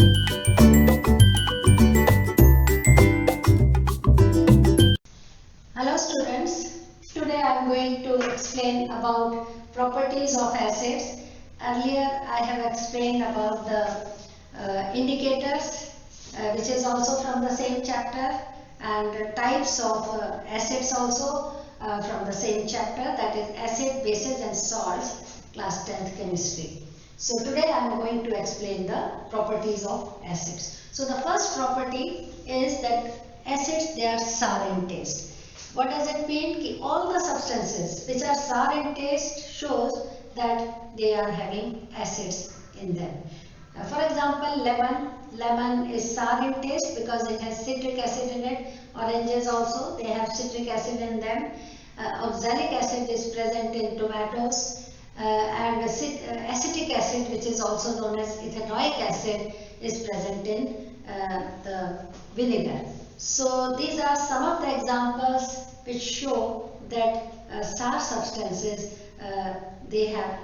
Hello students, today I am going to explain about properties of acids. Earlier I have explained about the indicators which is also from the same chapter, and types of acids also from the same chapter, that is acid, bases and salts, class 10th chemistry. So today I am going to explain the properties of acids. So the first property is that acids, they are sour in taste. What does it mean? Ki all the substances which are sour in taste shows that they are having acids in them. For example, lemon is sour in taste because it has citric acid in it. Oranges also, they have citric acid in them. Oxalic acid is present in tomatoes, and acetic acid, which is also known as ethanoic acid, is present in the vinegar. So these are some of the examples which show that sour substances, they have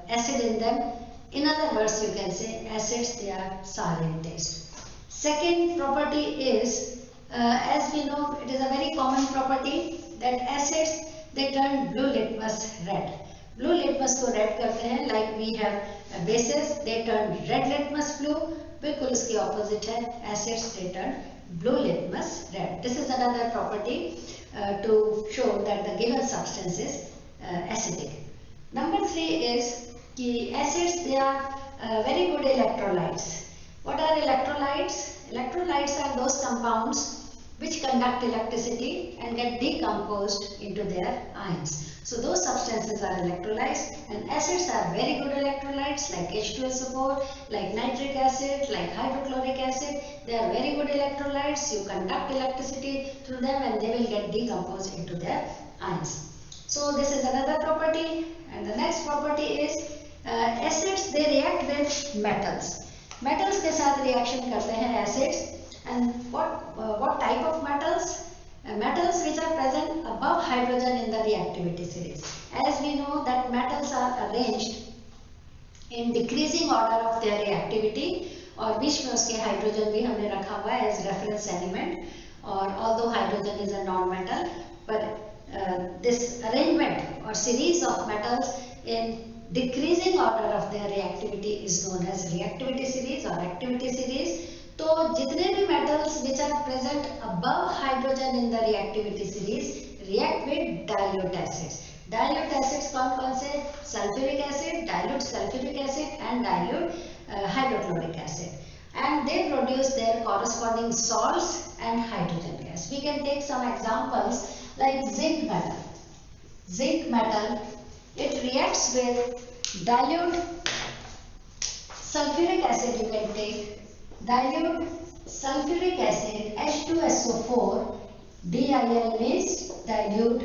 acid in them. In other words, you can say acids, they are sour in taste. Second property is, as we know, it is a very common property that acids, they turn blue litmus red. Blue litmus को red करते हैं, like we have bases, they turn red litmus blue. बिल्कुल इसके opposite है, acids, they turn blue litmus red. This is another property to show that the given substance is acidic. Number 3 is कि acids, they are very good electrolytes. What are electrolytes? Electrolytes are those compounds which conduct electricity and get decomposed into their ions. So those substances are electrolytes, and acids are very good electrolytes like H2SO4, like nitric acid, like hydrochloric acid. They are very good electrolytes. You conduct electricity through them and they will get decomposed into their ions. So this is another property, and the next property is acids, they react with metals. Metals के साथ reaction करते हैं acids, and what type of metals? Metals which are present above hydrogen in the reactivity series. As we know that metals are arranged in decreasing order of their reactivity, और बीच में उसके hydrogen भी हमने रखा हुआ है as reference element, और although hydrogen is a non-metal, but this arrangement or series of metals in decreasing order of their reactivity is known as reactivity series or activity series. तो जितने भी metals which are present above hydrogen in the reactivity series react with dilute acids. Dilute acids कौन-कौन से? Sulfuric acid, dilute sulfuric acid and dilute hydrochloric acid. And they produce their corresponding salts and hydrogen gas. We can take some examples like zinc metal. Zinc metal, it reacts with dilute sulfuric acid. You can take dilute sulfuric acid H2SO4, DIL means dilute,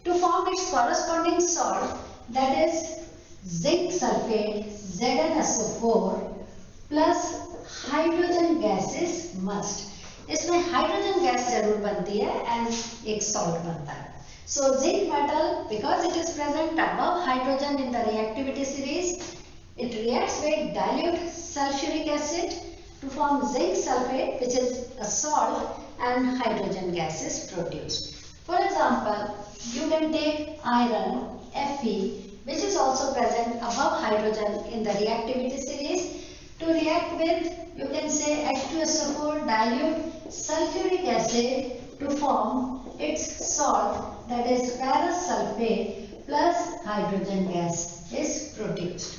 to form its corresponding salt, that is zinc sulfate ZnSO4 plus hydrogen gas is must. इसमें hydrogen gas जरूर बनती है and एक salt बनता है. So zinc metal, because it is present above hydrogen in the reactivity series, it reacts with dilute sulfuric acid to form zinc sulfate, which is a salt, and hydrogen gas is produced. For example, you can take iron Fe, which is also present above hydrogen in the reactivity series, to react with, you can say, H2SO4 dilute sulfuric acid to form its salt, that is ferrous sulfate plus hydrogen gas is produced.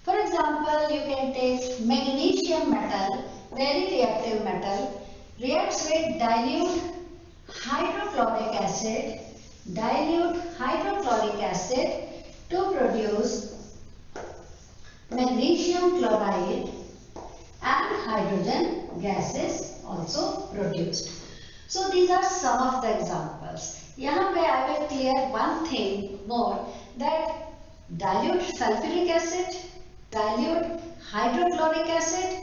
For example, you can take magnesium metal, very reactive metal, reacts with dilute hydrochloric acid to produce magnesium chloride, and hydrogen gas is also produced. So these are some of the examples. यहाँ पे I will clear one thing more, that dilute sulfuric acid, dilute hydrochloric acid,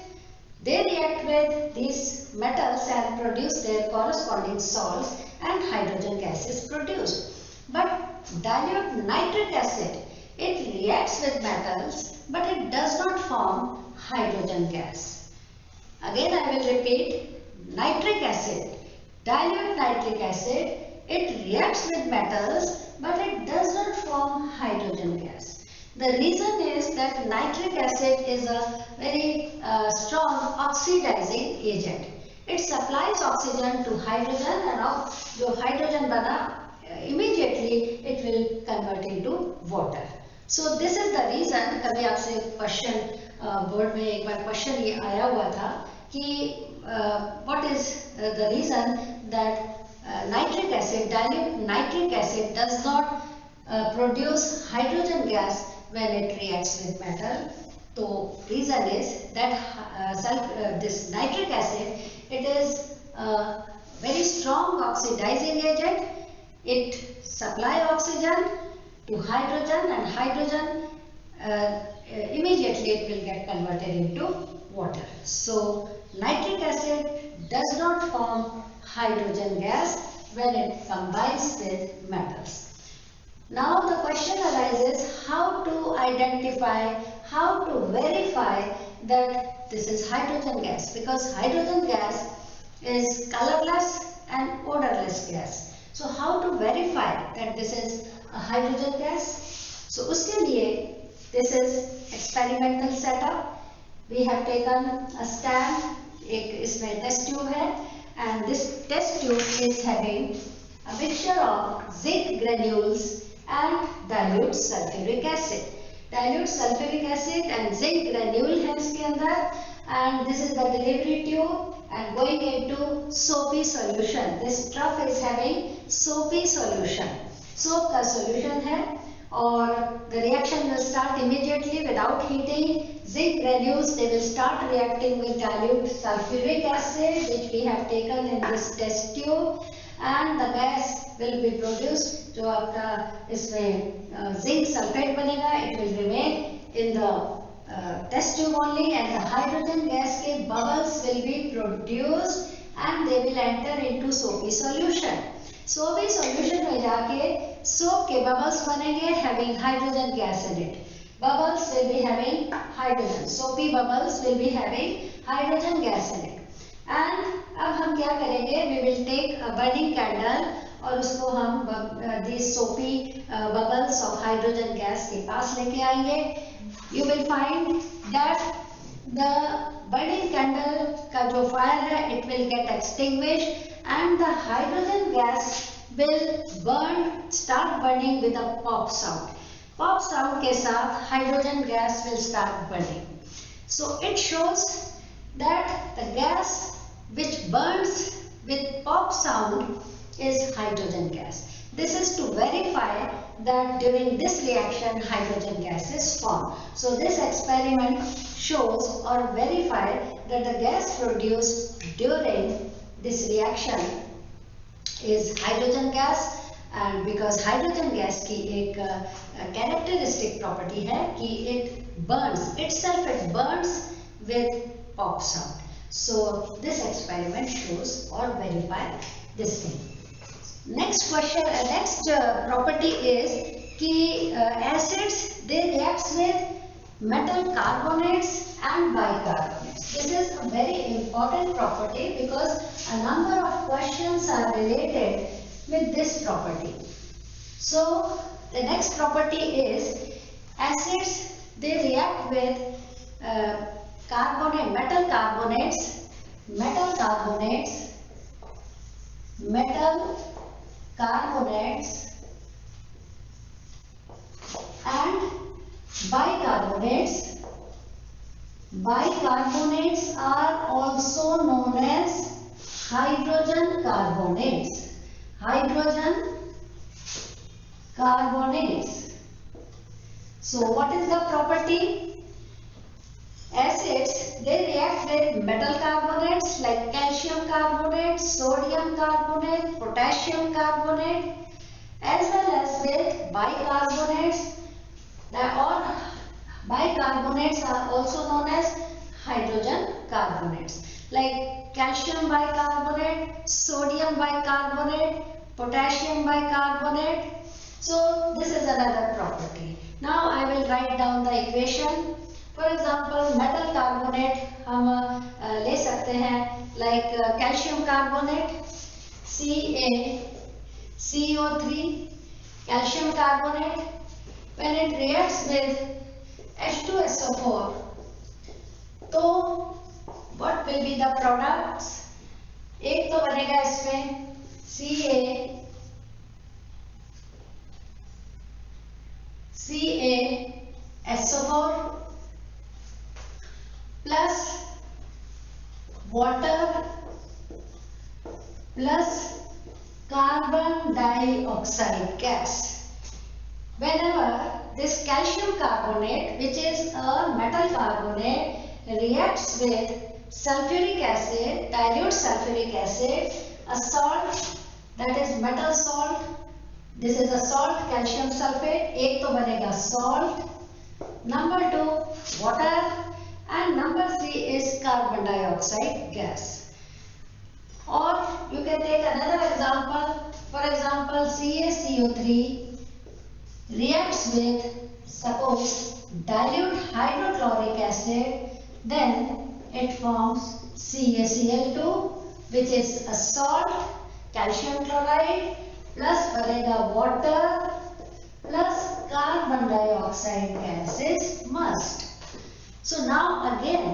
they react with these metals and produce their corresponding salts, and hydrogen gas is produced. But dilute nitric acid, it reacts with metals but it does not form hydrogen gas. Again I will repeat, nitric acid, dilute nitric acid, it reacts with metals but it does not form hydrogen gas. The reason is that nitric acid is a very strong oxidizing agent. It supplies oxygen to hydrogen and जो hydrogen बना immediately it will convert into water. So this is the reason, कभी आपसे question board में एक बार question ये आया हुआ था कि what is the reason that nitric acid, dilute nitric acid does not produce hydrogen gas when it reacts with metal. So reason is that this nitric acid, it is a very strong oxidizing agent. It supply oxygen to hydrogen and hydrogen immediately it will get converted into water. So nitric acid does not form hydrogen gas when it combines with metals. Now the question arises how to identify, how to verify that this is hydrogen gas, because hydrogen gas is colorless and odorless gas. So how to verify that this is a hydrogen gas? So uske liye this is experimental setup. We have taken a stand, एक इसमें test tube है, and this test tube is having a mixture of zinc granules and dilute sulfuric acid. Dilute sulfuric acid and zinc granule है इसके अंदर, and this is the delivery tube and going into soapy solution. This trough is having soapy solution. Soap का solution है और the reaction will start immediately without heating. Zinc granules, they will start reacting with dilute sulfuric acid which we have taken in this test tube, and the gas will be produced. जो आपका इसमें zinc sulfate बनेगा, it will remain in the test tube only, and the hydrogen gas के bubbles will be produced and they will enter into soapy solution. Soapy solution में जाके soap के bubbles बनेंगे having hydrogen gas in it. Bubbles will be having hydrogen. Soapy bubbles will be having hydrogen gas in it. And अब हम क्या करेंगे? We will take a burning candle और उसको हम these soapy bubbles of hydrogen gas के पास लेके आएंगे. You will find that the burning candle का जो fire है, it will get extinguished and the hydrogen gas will start burning with a pop sound. Pop sound के साथ hydrogen gas will start burning. So it shows that the gas which burns with pop sound is hydrogen gas. This is to verify that during this reaction hydrogen gas is formed. So this experiment shows or verify that the gas produced during this reaction is hydrogen gas, and because hydrogen gas की एक characteristic property है कि it burns itself, it burns with pop sound. So this experiment shows or verify this thing. Next question, next property is कि acids they react with metal carbonates and bicarbonates. This is a very important property because a number of questions are related with this property. So the next property is acids they react with metal carbonates and bicarbonates. Bicarbonates are also known as hydrogen carbonates. So what is the property? Acids they react with metal carbonates like calcium carbonate, sodium carbonate, potassium carbonate, as well as with bicarbonates. Or bicarbonates are also known as hydrogen carbonates like calcium bicarbonate, sodium bicarbonate, potassium bicarbonate. So this is another property. Now I will write down the equation. For example, metal carbonate हम ले सकते सकते हैं like calcium carbonate CaCO3, calcium carbonate, when it reacts with H2SO4, तो what will be the products? एक तो बनेगा इसमें CaSO4 plus water plus carbon dioxide gas. Whenever this calcium carbonate, which is a metal carbonate, reacts with sulfuric acid, dilute sulfuric acid, a salt that is metal salt. This is a salt, calcium sulfate. एक तो बनेगा salt. Number 2, water, and number 3 is carbon dioxide gas. Or you can take another example. For example, CaCO3 reacts with, suppose, dilute hydrochloric acid, then it forms CaCl2, which is a salt, calcium chloride, plus बनेगा water, plus carbon dioxide gas is must. So now again,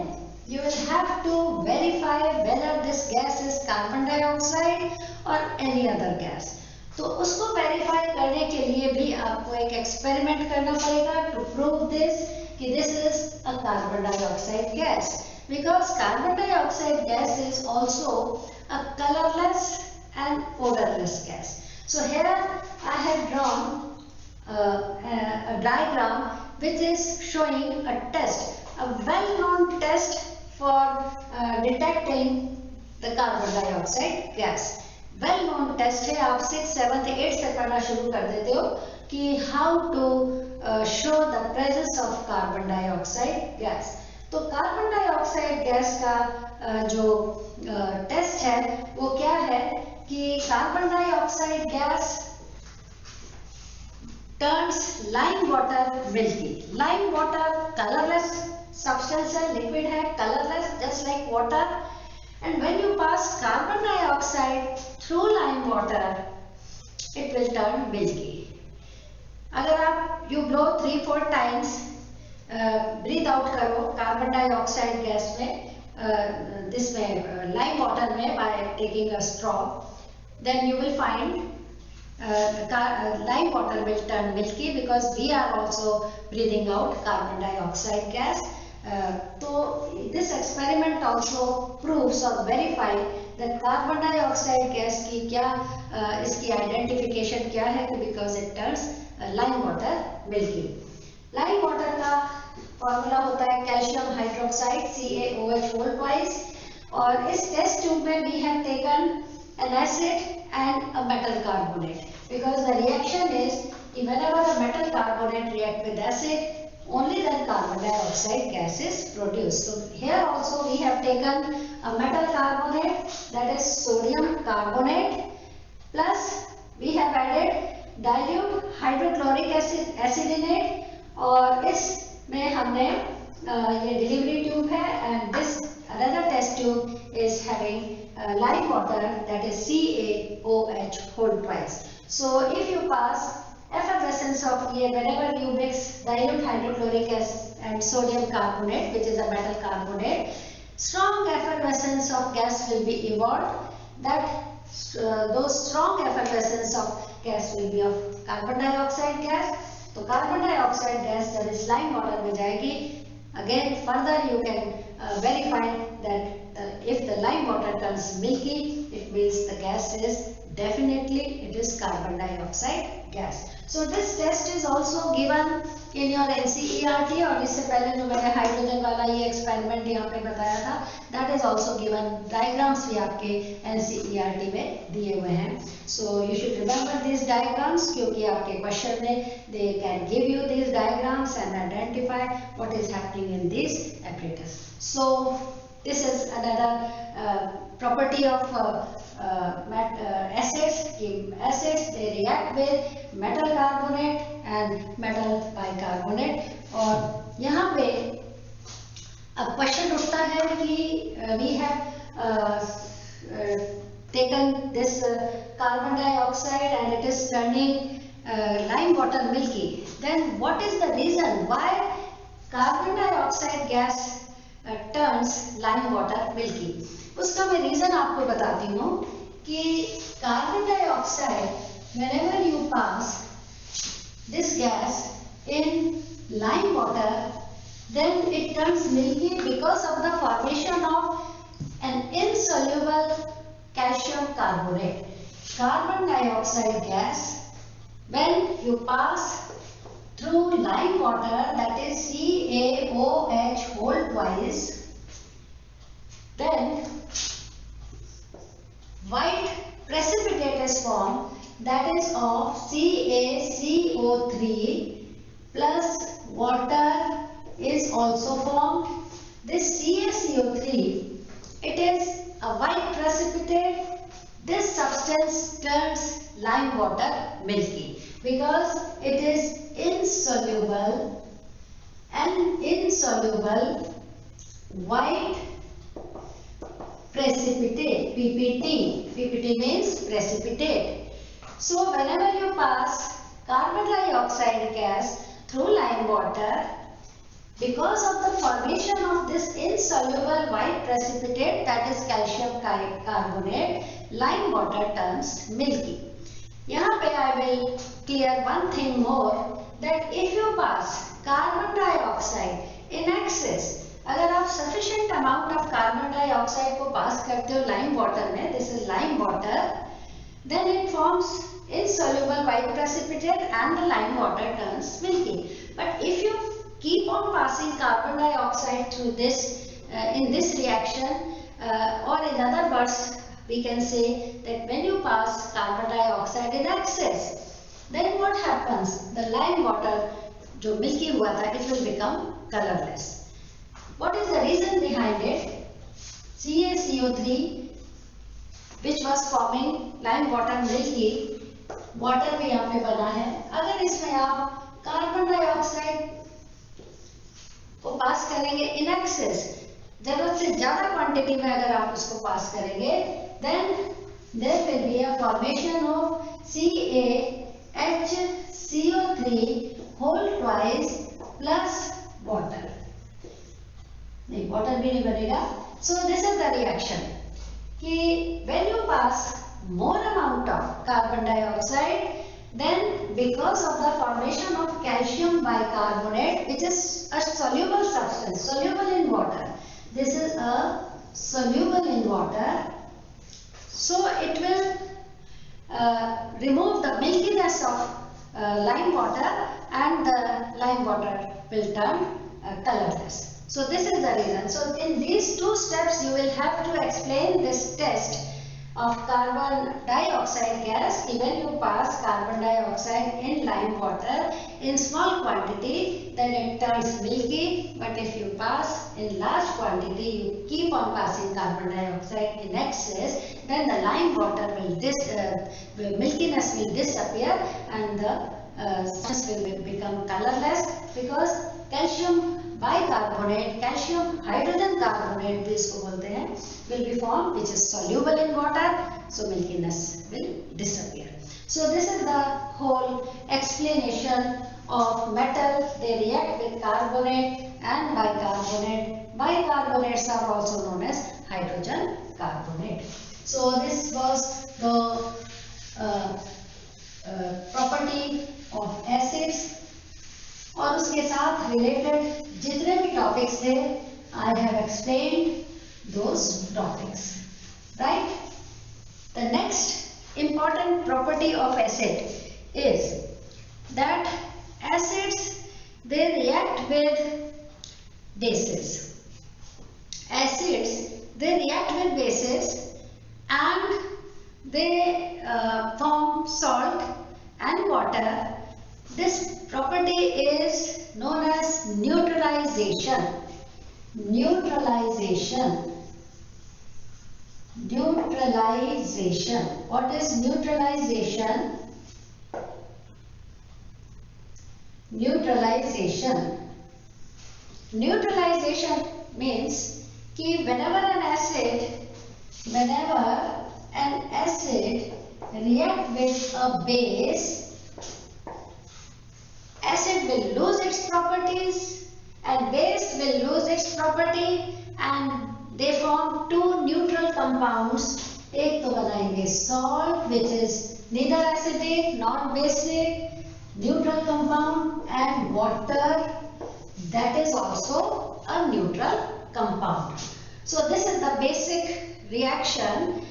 you will have to verify whether this gas is carbon dioxide or any other gas. तो उसको verify करने के लिए भी आपको एक experiment करना पड़ेगा टू प्रूव दिस कि this is a carbon dioxide gas, because carbon dioxide gas is also a colourless and odorless gas. So here I have drawn a diagram which is showing a test, a well-known test for detecting the carbon dioxide gas. Well known test है, आप 6, 7, 8 से पढ़ना शुरू कर देते हो कि how to show the presence of carbon dioxide gas. तो कार्बन डाइऑक्साइड गैस का जो टेस्ट है वो क्या है कि carbon dioxide gas turns lime water milky. Lime water colourless substance है, लिक्विड है, colourless just like water. And when you pass carbon dioxide through lime water, it will turn milky. अगर आप you blow 3-4 times, breathe out करो carbon dioxide gas में, जिसमें lime water में by taking a straw, then you will find lime water will turn milky because we are also breathing out carbon dioxide gas. तो this experiment also proves or verify that carbon dioxide gas की क्या इसकी identification क्या है, because it turns lime water milky. Lime water का formula होता है calcium hydroxide CaOH whole twice, और इस टेस्ट ट्यूब में we have taken an acid and a metal carbonate, because the reaction is whenever a metal carbonate react with acid, only then carbon dioxide gas is produced. So here also we have taken a metal carbonate, that is sodium carbonate, plus we have added dilute hydrochloric acid in it, और इसमें हमने ये delivery tube है, and this another test tube is having lime water, that is CaOH whole twice. So if you pass effervescence of whenever you mix dilute hydrochloric acid and sodium carbonate, which is a metal carbonate, strong effervescence of gas will be evolved. That those strong effervescence of gas will be of carbon dioxide gas. तो carbon dioxide gas जब इस lime water में जाएगी, again further you can verify that if the lime water turns milky, it means the gas is definitely it is carbon dioxide gas. So this test is also given in your NCERT, और इससे पहले जो मैंने hydrogen वाला ये experiment यहाँ पे बताया था, that is also given. Diagrams भी आपके NCERT में दिए हुए हैं. So you should remember these diagrams, क्योंकि आपके क्वेश्चन में they can give you these diagrams and identify what is happening in these apparatus. So this is another property of acids. Acids they react with metal carbonate and metal bicarbonate. और यहाँ पे अब question उठता है कि we have uh, taken this carbon dioxide and it is turning lime water milky, then what is the reason why carbon dioxide gas turns lime water milky? उसका मैं reason आपको बताती हूँ कि carbon dioxide whenever you pass this gas in lime water, then it turns milky because of the formation of an insoluble calcium carbonate. Carbon dioxide gas, when you pass through lime water, that is CaOH whole twice, then white precipitate is formed, that is of CaCO3 plus water is also formed. This CaCO3, it is a white precipitate. This substance turns lime water milky because it is insoluble white precipitate, PPT. PPT means precipitate. So whenever you pass carbon dioxide gas through lime water, because of the formation of this insoluble white precipitate, that is calcium carbonate, lime water turns milky. यहाँ पे I will clear one thing more, that if you pass carbon dioxide in excess, अगर आप sufficient amount of carbon dioxide को pass करते हो lime water में, this is lime water, then it forms insoluble white precipitate and the lime water turns milky. But if you keep on passing carbon dioxide through this in this reaction, or in other words we can say that when you pass carbon dioxide in excess, then what happens? The lime water जो milky हुआ था, it will become colorless. What is the reason behind it? CaCO3, which was forming lime water milky, water भी यहाँ पे बना है. अगर इसमें आप कार्बन डाइऑक्साइड को पास करेंगे इन एक्सेस, जरूरत से ज्यादा क्वांटिटी में अगर आप उसको पास करेंगे, then there will be a formation of CaHCO3 whole twice plus water. नहीं, water भी नहीं बनेगा. So this is the reaction कि when you pass more amount of carbon dioxide, then because of the formation of calcium bicarbonate, which is a soluble substance, soluble in water, this is a soluble in water, so it will remove the milkiness of lime water and the lime water will turn colorless. So this is the reason. So in these two steps you will have to explain this test of carbon dioxide gas. When you pass carbon dioxide in lime water in small quantity, then it turns milky, but if you pass in large quantity, you keep on passing carbon dioxide in excess, then the lime water will milkiness will disappear and the substance will become colorless, because calcium bicarbonate, calcium hydrogen carbonate भी इसको बोलते हैं, will be formed, which is soluble in water, so milkiness will disappear. So this is the whole explanation of metal. They react with carbonate and bicarbonate. Bicarbonates are also known as hydrogen carbonate. So this was the property of acids. और उसके साथ related जितने भी topics थे, I have explained those topics, right? The next important property of acid is that acids, they react with bases. Acids, they react with bases and they form salt and water. This property is known as neutralization. Neutralization. Neutralization. What is neutralization? Neutralization. Neutralization means कि whenever an acid whenever an acid react with a base, acid will lose its properties and base will lose its property and they form two neutral compounds. एक तो बनाएंगे salt which is neither acidic nor basic, neutral compound, and water that is also a neutral compound. So this is the basic reaction.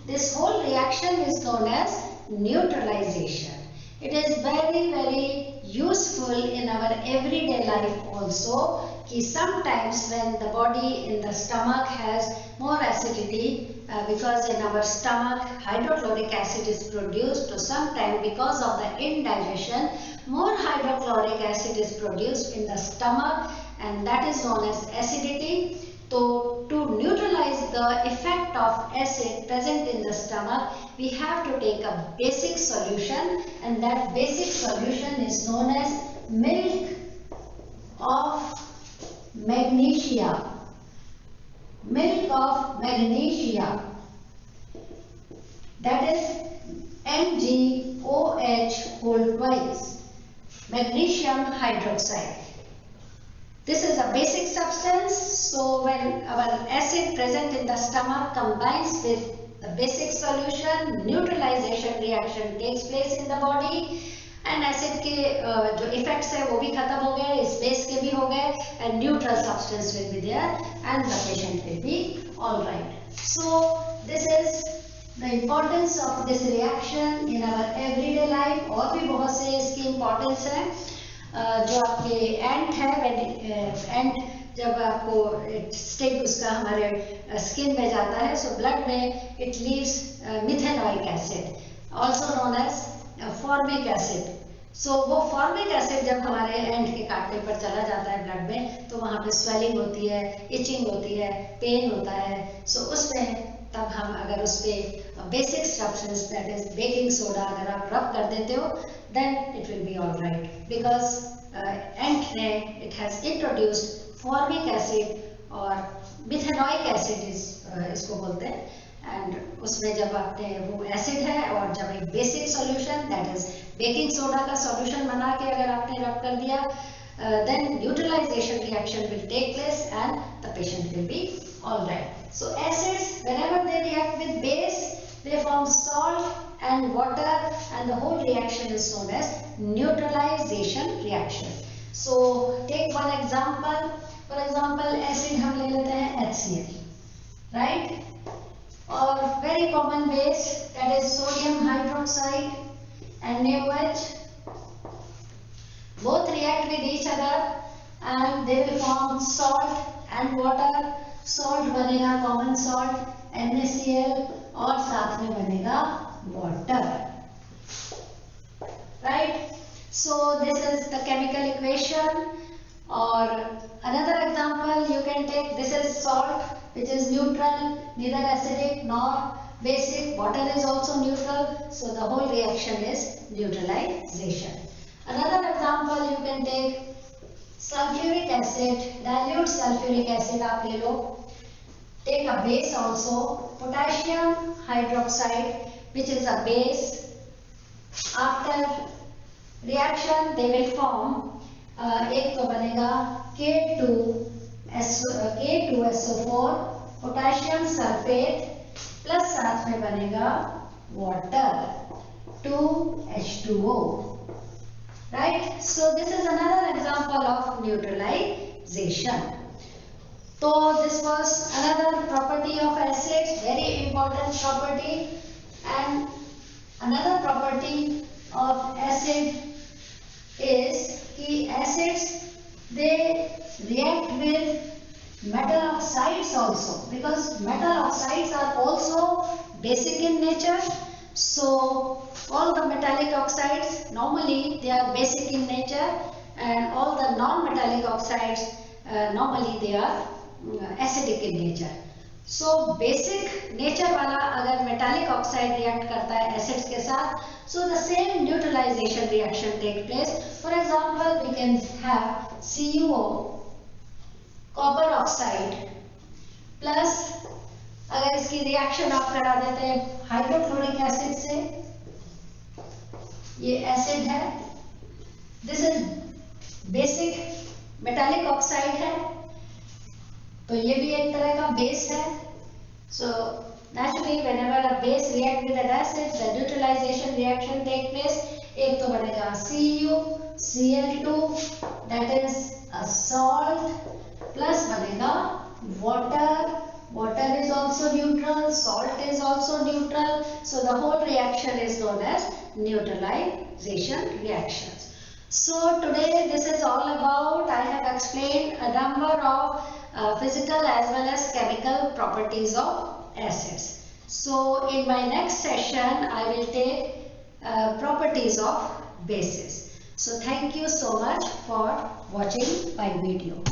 This whole reaction is known as neutralization. It is very useful in our everyday life also. Ki sometimes when the body in the stomach has more acidity, because in our stomach hydrochloric acid is produced, so sometimes because of the indigestion more hydrochloric acid is produced in the stomach and that is known as acidity. So to neutralize the effect of acid present in the stomach, we have to take a basic solution and that basic solution is known as milk of magnesia. Milk of magnesia, that is MgOH whole twice, magnesium hydroxide. This is a basic substance, so when our acid present in the stomach combines with the basic solution, neutralization reaction takes place in the body and acid के जो effects है वो भी खत्म हो गए, इस base के भी हो गए and neutral substance will be there and the patient will be alright. So this is the importance of this reaction in our everyday life. और भी बहुत से इसकी importance है. जो आपके एंट है, एंट जब आपको स्टिक उसका हमारे स्किन में जाता है, सो ब्लड में it leaves methanoic acid also known as formic acid. So वो फॉर्मिक एसिड जब हमारे एंट के काटने पर चला जाता है ब्लड में तो वहाँ पे स्वेलिंग होती है, इचिंग होती है, पेन होता है. सो उसमें तब हम अगर उस पर basic substance that is baking soda अगर आप रब कर देते हो then it will be all right because ant ने it has introduced formic acid और मिथेनॉइक एसिड इसको बोलते हैं एंड उसमें जब आपने वो एसिड है और जब एक basic solution that is baking soda का सॉल्यूशन बना के अगर आपने रब कर दिया then neutralization reaction will take place and the patient will be all right. So acids whenever they react with base they form salt and water and the whole reaction is known as neutralization reaction. So take one example. For example acid हम ले लेते हैं HCl, right? और very common base that is sodium hydroxide and NaOH. Both react with each other and they will form salt and water. Salt बनेगा common salt NaCl और साथ में बनेगा water, right? So this is the chemical equation. Or another example you can take, this is salt which is neutral, neither acidic nor basic. Water is also neutral, so the whole reaction is neutralization. Another example you can take sulfuric acid, dilute sulfuric acid आप ले लो. Take a base also, potassium hydroxide which is a base. After reaction they will form एक तो बनेगा K2SO4 potassium sulphate plus साथ में बनेगा water 2H2O, right? So this is another example of neutralization. So this was another property of acids, very important property. And another property of acid is कि acids they react with metal oxides also, because metal oxides are also basic in nature. So all the metallic oxides normally they are basic in nature and all the non-metallic oxides normally they are acidic in nature. So basic nature वाला अगर metallic oxide react करता है acids के साथ, so the same neutralization reaction take place. For example, we can have CuO, copper oxide, plus अगर इसकी इसकी reaction आप करा देते हैं हाइड्रोक्लोरिक एसिड से। ये एसिड है, this is basic metallic oxide है, तो ये भी एक तरह का बेस है। सो naturally whenever a base react with an acid, the neutralization reaction take place. एक तो बनेगा Cu Cl2, that is a salt, plus बनेगा water. Water is also neutral, salt is also neutral, so the whole reaction is known as neutralization reactions. So today this is all about, I have explained a number of physical as well as chemical properties of acids. So in my next session I will take properties of bases. So thank you so much for watching my video.